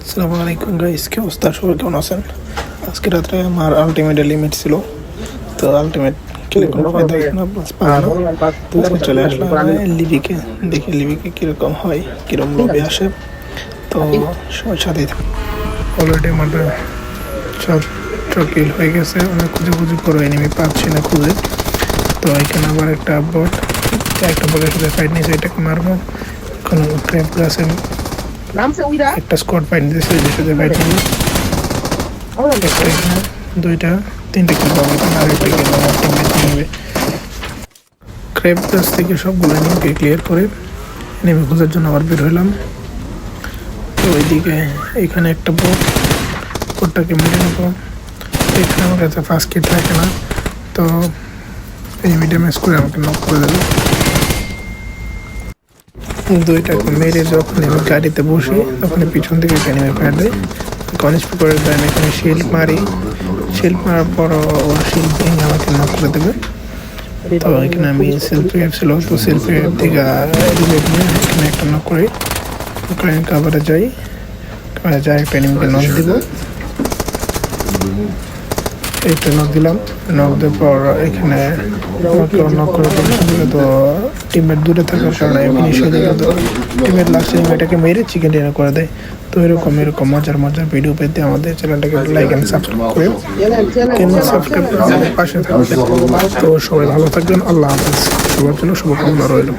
আসসালামু আলাইকুম গাইস, কি অবস্থা? সবাই কেমন আছেন? আজকে রাত্রে আমার আলটিমেট লিমিট ছিল, তো আলটিমেট খেলে কোনো ফায়দা হলো না, প্লাস পারলাম না। তো আজকে চলে আসলাম লিবিকে, দেখি লিবিকে কীরকম হয়, কীরকম লবি আসে। তো সবার সাথেই অলরেডি আমাদের কিল হয়ে গেছে। অনেক খুঁজে করে এনিমি পাচ্ছি না খুঁজে। তো এখানে আবার একটা বলের সাথে ফাইট নিয়েছে, এটাকে মারবো। কোনো ক্র্যাপ গাছের একটা স্কোয়াড ফাইট দিয়েছে, যে সাথে ফাইট নিয়ে একটা এখানে দুইটা তিনটে কিল পাবো, আর একটা কিল আমার টিমমেট নেবে। ক্র্যাপ গাছ থেকে সবগুলো এনিমিকে ক্লিয়ার করে নেমে খোঁজার জন্য আবার বের হলাম। তো ওইদিকে এখানে একটা বোটটাকে মেরে নেবো। এখানে আমার কাছে ফার্স্ট কিট থাকে না, তো এনিমি ড্যামেজ করে আমাকে নক করে দেবে। দুইটাকে মেরে যখন আমি গাড়িতে বসি, তখন পিছন থেকে এনিমি ফায়ার দেয়। গণেশ পুকুরের দেন এখানে শিল্ড মারার পর ওর শিল্ড ভেঙে আমাকে নক করে দেবে। তো এখানে আমি সেলফি ছিল, তো সেলফি থেকে এখানে একটা নক করে কাভারে যাই একটা এনিমিকে নক দিব। এইটা নক দিলাম, নক দেওয়ার পর এখানে নক করে দিলে তো টিমমেট দূরে থাকার কারণে ফিনিশ হয়ে যাবে। তো টিমের লাস্ট এটাকে মেরে চিকেন ডিনার করে দেয়। তো এরকম মজার ভিডিও পেতে আমাদের চ্যানেলটাকে লাইক অ্যান্ড সাবস্ক্রাইব করে আমাদের পাশে থাকবেন। তো সবাই ভালো থাকবেন, আল্লাহ হাফেজ। সবার জন্য শুভকামনা রইল।